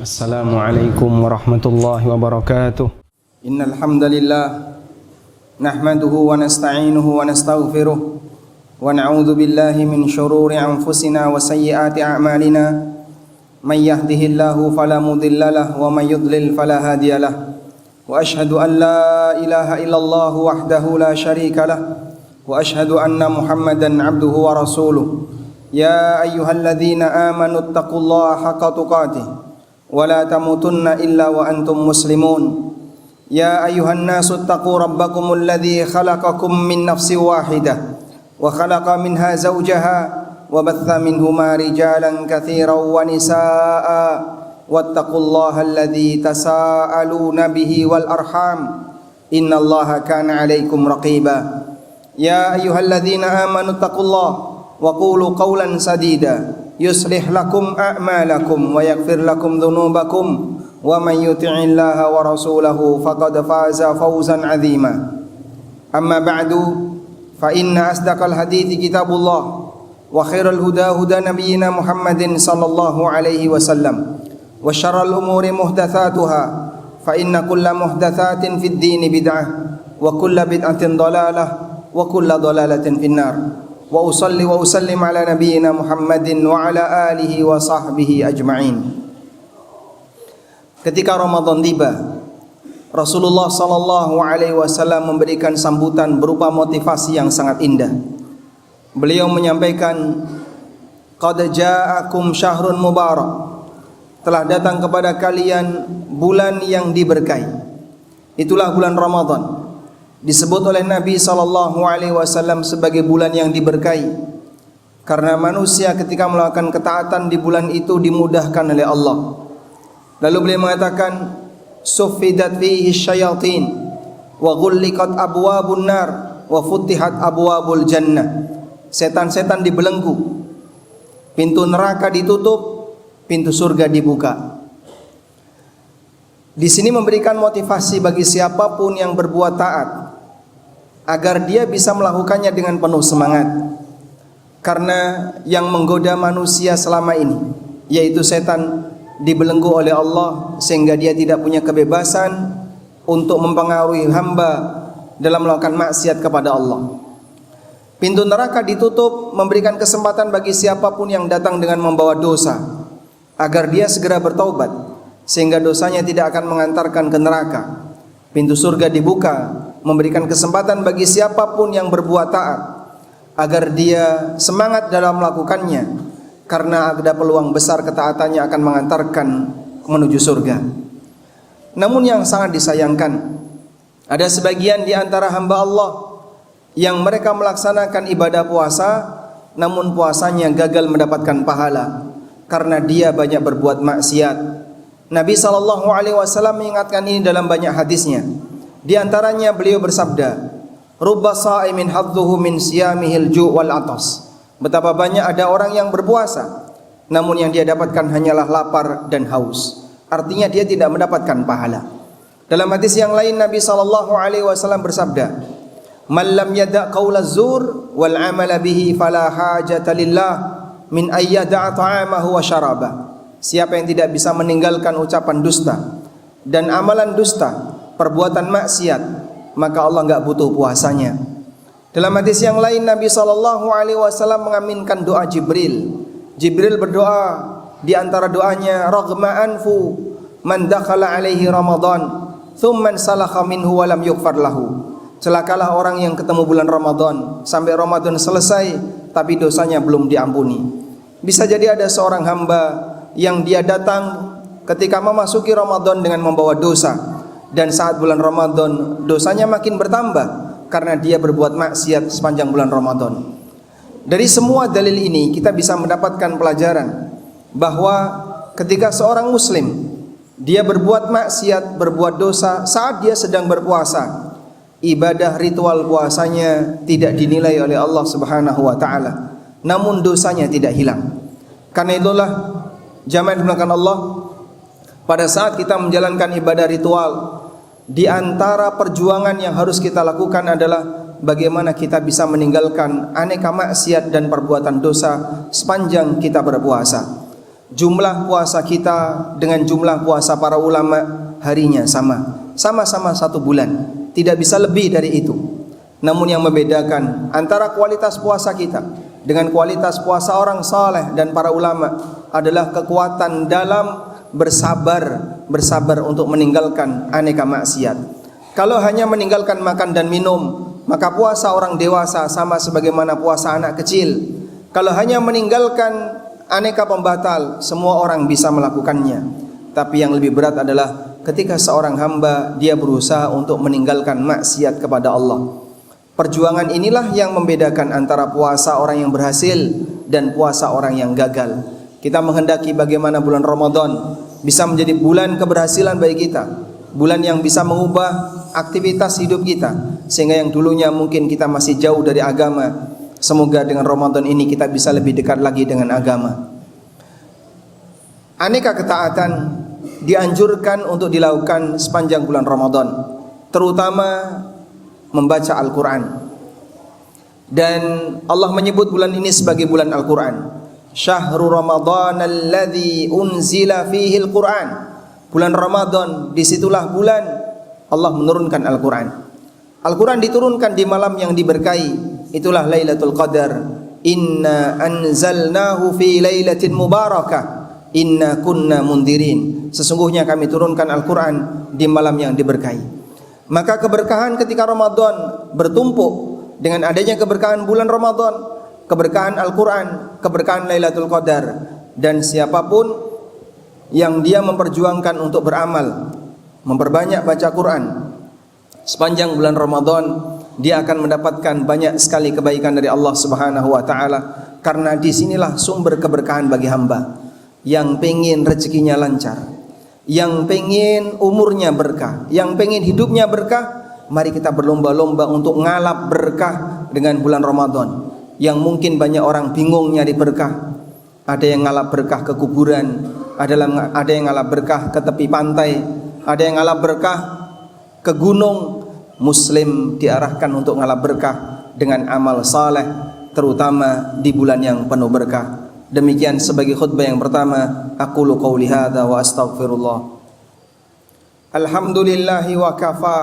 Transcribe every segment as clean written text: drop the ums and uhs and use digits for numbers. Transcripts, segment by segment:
Assalamualaikum warahmatullahi wabarakatuh. Innal hamdalillah nahmaduhu wa nasta'inuhu wa nastaghfiruh wa na'udzu billahi min shururi anfusina wa sayyiati a'malina. May yahdihillahu fala mudilla lahu wa may yudlil fala hadiya lahu. Wa ashhadu an la ilaha illallah wahdahu la syarika lahu wa ashhadu anna Muhammadan 'abduhu wa rasuluh. Ya ayyuhalladzina amanu taqullaha haqqa tuqatih wa la tamutunna illa wa antum muslimun. Ya ayyuhan nasu taqu rabbakumul ladzi khalaqakum min nafsin wahidah wa khalaqa minha zawjaha wa batha minhuma rijalan katsiran wa nisaa'a wattaqullaha alladzi tasaaluna bihi wal arham innallaha kana 'alaikum raqiba. Ya ayyuhalladzina amanu taqullaha wa qulu qawlan sadida yuslih lakum a'malakum wa yaghfir lakum dhunubakum wa man yuti'illaha wa rasulahu faqad faza fawzan 'azima. Amma ba'du fa inna asdaqal hadithi kitabullah wa khairal huda huda nabiyyina Muhammadin sallallahu alaihi wasallam wa syarral umuri muhdatsatuha fa inna kulla muhdatsatin fid dini bid'ah wa kulla bid'atin dhalalah wa kulla dhalalatin finnar. Wa usalli wa usallim ala nabiyyina Muhammadin wa ala alihi wa sahbihi ajma'in. Ketika Ramadan tiba, Rasulullah sallallahu alaihi wasallam memberikan sambutan berupa motivasi yang sangat indah. Beliau menyampaikan, qad ja'akum syahrun mubarak. Telah datang kepada kalian bulan yang diberkahi. Itulah bulan Ramadan. Disebut oleh Nabi SAW sebagai bulan yang diberkahi karena manusia ketika melakukan ketaatan di bulan itu dimudahkan oleh Allah. Lalu beliau mengatakan, suffidat fihi syayatin wa ghulliqat abwabun nar wa futihat abwabul jannah. Setan-setan dibelenggu, pintu neraka ditutup, pintu surga dibuka. Di sini memberikan motivasi bagi siapapun yang berbuat taat agar dia bisa melakukannya dengan penuh semangat. Karena yang menggoda manusia selama ini, yaitu setan, dibelenggu oleh Allah sehingga dia tidak punya kebebasan untuk mempengaruhi hamba dalam melakukan maksiat kepada Allah. Pintu neraka ditutup, memberikan kesempatan bagi siapapun yang datang dengan membawa dosa agar dia segera bertaubat sehingga dosanya tidak akan mengantarkan ke neraka. Pintu surga dibuka, memberikan kesempatan bagi siapapun yang berbuat taat agar dia semangat dalam melakukannya karena ada peluang besar ketaatannya akan mengantarkan menuju surga. Namun yang sangat disayangkan, ada sebagian di antara hamba Allah yang mereka melaksanakan ibadah puasa namun puasanya gagal mendapatkan pahala karena dia banyak berbuat maksiat. Nabi SAW mengingatkan ini dalam banyak hadisnya. Di antaranya beliau bersabda, rubba sha'imin hadduhu min siyamihil ju' wal atas. Betapa banyak ada orang yang berpuasa namun yang dia dapatkan hanyalah lapar dan haus. Artinya dia tidak mendapatkan pahala. Dalam hadis yang lain Nabi SAW bersabda, man lam yada' qaulaz zur wal amala bihi fala hajata lillah min ayyada'a ta'amahu wa syarabah. Siapa yang tidak bisa meninggalkan ucapan dusta dan amalan dusta, perbuatan maksiat, maka Allah enggak butuh puasanya. Dalam hadis yang lain Nabi SAW mengaminkan doa Jibril. Jibril berdoa, di antara doanya, raghma anfu man dakhala alaihi Ramadan thumma salakha minhu wa lam yughfar lahu. Celakalah orang yang ketemu bulan Ramadan sampai Ramadan selesai tapi dosanya belum diampuni. Bisa jadi ada seorang hamba yang dia datang ketika memasuki Ramadan dengan membawa dosa, dan saat bulan Ramadan dosanya makin bertambah karena dia berbuat maksiat sepanjang bulan Ramadan. Dari semua dalil ini kita bisa mendapatkan pelajaran bahwa ketika seorang muslim dia berbuat maksiat, berbuat dosa saat dia sedang berpuasa, ibadah ritual puasanya tidak dinilai oleh Allah Subhanahu wa taala, namun dosanya tidak hilang. Karena itulah jamaah yang dimuliakan Allah, pada saat kita menjalankan ibadah ritual, di antara perjuangan yang harus kita lakukan adalah bagaimana kita bisa meninggalkan aneka maksiat dan perbuatan dosa sepanjang kita berpuasa. jumlah puasa kita dengan jumlah puasa para ulama harinya sama-sama 1 bulan, tidak bisa lebih dari itu. Namun yang membedakan antara kualitas puasa kita dengan kualitas puasa orang saleh dan para ulama adalah kekuatan dalam bersabar untuk meninggalkan aneka maksiat. Kalau hanya meninggalkan makan dan minum, maka puasa orang dewasa sama sebagaimana puasa anak kecil. Kalau hanya meninggalkan aneka pembatal, semua orang bisa melakukannya. Tapi yang lebih berat adalah ketika seorang hamba dia berusaha untuk meninggalkan maksiat kepada Allah. Perjuangan inilah yang membedakan antara puasa orang yang berhasil dan puasa orang yang gagal. Kita menghendaki bagaimana bulan Ramadan bisa menjadi bulan keberhasilan bagi kita, bulan yang bisa mengubah aktivitas hidup kita, sehingga yang dulunya mungkin kita masih jauh dari agama, semoga dengan Ramadan ini kita bisa lebih dekat lagi dengan agama. Aneka ketaatan dianjurkan untuk dilakukan sepanjang bulan Ramadan, terutama membaca Al-Quran. Dan Allah menyebut bulan ini sebagai bulan Al-Quran. Syahrul Ramadan alladzi unzila fihi Al-Quran. Bulan Ramadan, disitulah bulan Allah menurunkan Al-Quran. Al-Quran diturunkan di malam yang diberkahi, itulah Lailatul Qadar. Inna anzalnahu fi lailatin mubarakah, inna kunna mundirin. Sesungguhnya kami turunkan Al-Quran di malam yang diberkahi. Maka keberkahan ketika Ramadan bertumpuk dengan adanya keberkahan bulan Ramadan, keberkahan Al-Quran, keberkahan Lailatul Qadar. Dan siapapun yang dia memperjuangkan untuk beramal, memperbanyak baca Quran sepanjang bulan Ramadan, dia akan mendapatkan banyak sekali kebaikan dari Allah Subhanahu wa taala, karena disinilah sumber keberkahan bagi hamba yang pengen rezekinya lancar, yang pengen umurnya berkah, yang pengen hidupnya berkah. Mari kita berlomba-lomba untuk ngalap berkah dengan bulan Ramadan. Yang mungkin banyak orang bingung nyari berkah. Ada yang ngalap berkah ke kuburan, ada yang ngalap berkah ke tepi pantai, ada yang ngalap berkah ke gunung. Muslim diarahkan untuk ngalap berkah dengan amal saleh, terutama di bulan yang penuh berkah. Demikian sebagai khutbah yang pertama. Aqulu qawli hadza wa astaghfirullah. Alhamdulillahi wa kafa,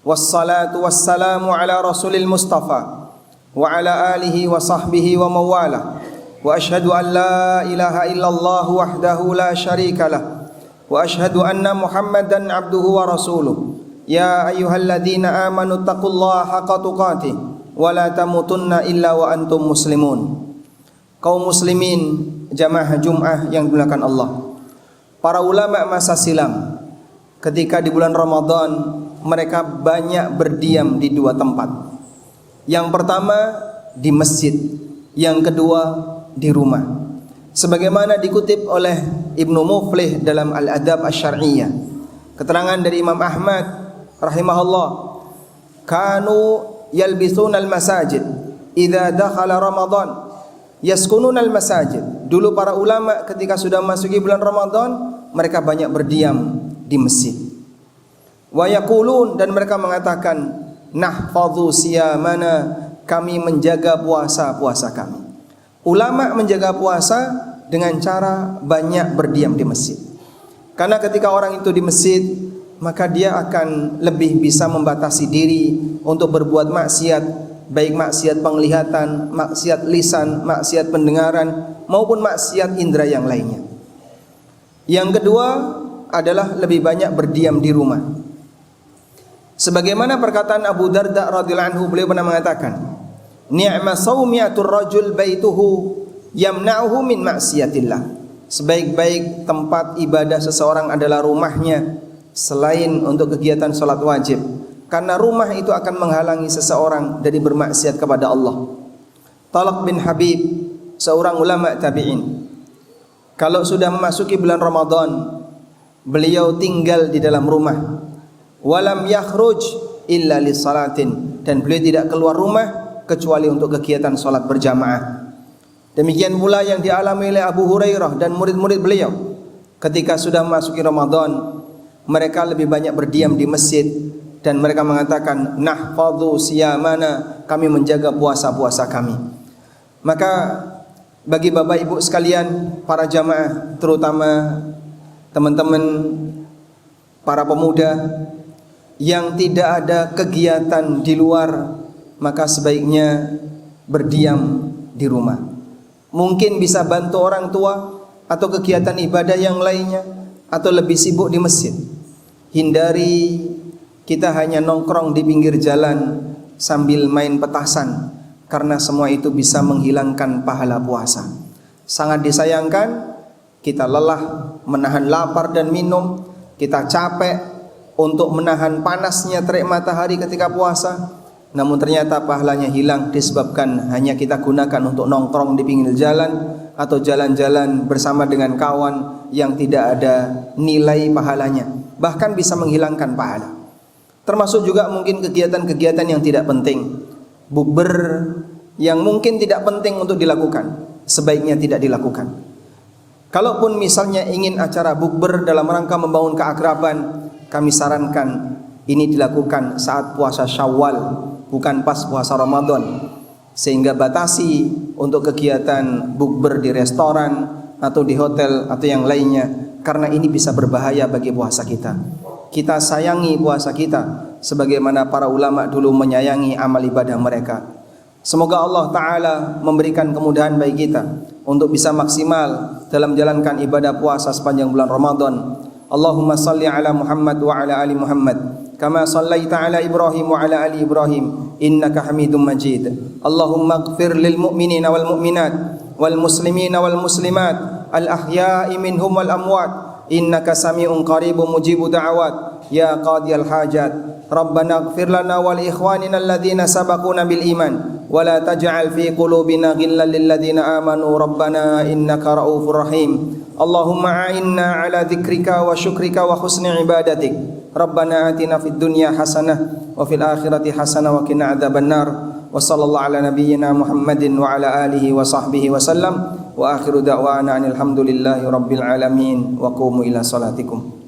wassalatu wassalamu ala rasulil mustafa wa ala alihi wa sahbihi wa mawala. Wa ashhadu an la ilaha illallah wahdahu la syarika lah, wa ashhadu anna Muhammadan abduhu wa rasuluh. Ya ayyuhalladzina amanu taqullaha haqqa tuqatih wa la tamutunna illa wa antum muslimun. Kaum muslimin jamaah Jum'ah yang dimuliakan Allah, para ulama masa silam ketika di bulan Ramadan mereka banyak berdiam di 2 tempat. Yang pertama di masjid, yang kedua di rumah. Sebagaimana dikutip oleh Ibnu Muflih dalam Al-Adab Asy-Syar'iyyah, keterangan dari Imam Ahmad rahimahullah, kanu yalbisuna al-masajid idza dakhala Ramadan yaskununal masajid. Dulu para ulama ketika sudah masuki bulan Ramadan, mereka banyak berdiam di masjid. Wa yaqulun, dan mereka mengatakan, nahfadzu siyamana, kami menjaga puasa-puasa kami. Ulama menjaga puasa dengan cara banyak berdiam di masjid. Karena ketika orang itu di masjid, maka dia akan lebih bisa membatasi diri untuk berbuat maksiat, baik maksiat penglihatan, maksiat lisan, maksiat pendengaran, maupun maksiat indera yang lainnya. Yang kedua adalah lebih banyak berdiam di rumah. Sebagaimana perkataan Abu Darda radhiyallahu anhu, beliau pernah mengatakan, ni'ma saumiyatur rajul baituhu yamna'uhu min maksiatillah. Sebaik-baik tempat ibadah seseorang adalah rumahnya, selain untuk kegiatan salat wajib. Karena rumah itu akan menghalangi seseorang dari bermaksiat kepada Allah. Talaq bin Habib, seorang ulama tabi'in, kalau sudah memasuki bulan Ramadan, beliau tinggal di dalam rumah. Walam yakhruj illa lisalatin, dan beliau tidak keluar rumah kecuali untuk kegiatan salat berjamaah. Demikian pula yang dialami oleh Abu Hurairah dan murid-murid beliau. Ketika sudah memasuki Ramadan, mereka lebih banyak berdiam di masjid. Dan mereka mengatakan, nahfadzu siyamana, kami menjaga puasa-puasa kami. Maka bagi Bapak Ibu sekalian, para jamaah, terutama teman-teman para pemuda yang tidak ada kegiatan di luar, maka sebaiknya berdiam di rumah. Mungkin bisa bantu orang tua atau kegiatan ibadah yang lainnya, atau lebih sibuk di masjid. Hindari kita hanya nongkrong di pinggir jalan sambil main petasan, karena semua itu bisa menghilangkan pahala puasa. Sangat disayangkan kita lelah menahan lapar dan minum, kita capek untuk menahan panasnya terik matahari ketika puasa, namun ternyata pahalanya hilang disebabkan hanya kita gunakan untuk nongkrong di pinggir jalan atau jalan-jalan bersama dengan kawan yang tidak ada nilai pahalanya, bahkan bisa menghilangkan pahala. Termasuk juga mungkin kegiatan-kegiatan yang tidak penting, bukber yang mungkin tidak penting untuk dilakukan, sebaiknya tidak dilakukan. Kalaupun misalnya ingin acara bukber dalam rangka membangun keakraban, kami sarankan ini dilakukan saat puasa Syawal, bukan pas puasa Ramadan. Sehingga batasi untuk kegiatan bukber di restoran atau di hotel atau yang lainnya, karena ini bisa berbahaya bagi puasa kita. Kita sayangi puasa kita sebagaimana para ulama dulu menyayangi amal ibadah mereka. Semoga Allah Ta'ala memberikan kemudahan bagi kita untuk bisa maksimal dalam menjalankan ibadah puasa sepanjang bulan Ramadan. Allahumma salli ala Muhammad wa ala ali Muhammad kama sallaita ala Ibrahim wa ala ali Ibrahim innaka Hamidum Majid. Allahumma ighfir lil mu'minina wal mu'minat wal muslimina wal muslimat al ahya'i minhum wal amwat innaka sami'un qaribun mujibu da'awat ya qadiyal hajat. Rabbana ighfir lana wa li ikhwanina alladhina sabaquna bil iman wa la taj'al fi qulubina ghillan lil ladzina amanu rabbana innaka raufur rahim. Allahumma a'inna ala dzikrika wa syukrika wa husni ibadatik. Rabbana atina fid dunya hasanah wa fil akhirati hasanah wa qina adzabannar. Wa sallallahu ala nabiyyina Muhammadin wa ala alihi wa sahbihi wa sallam. Wa akhiru da'wana alhamdulillahi rabbil alamin wa qumu ila salatikum.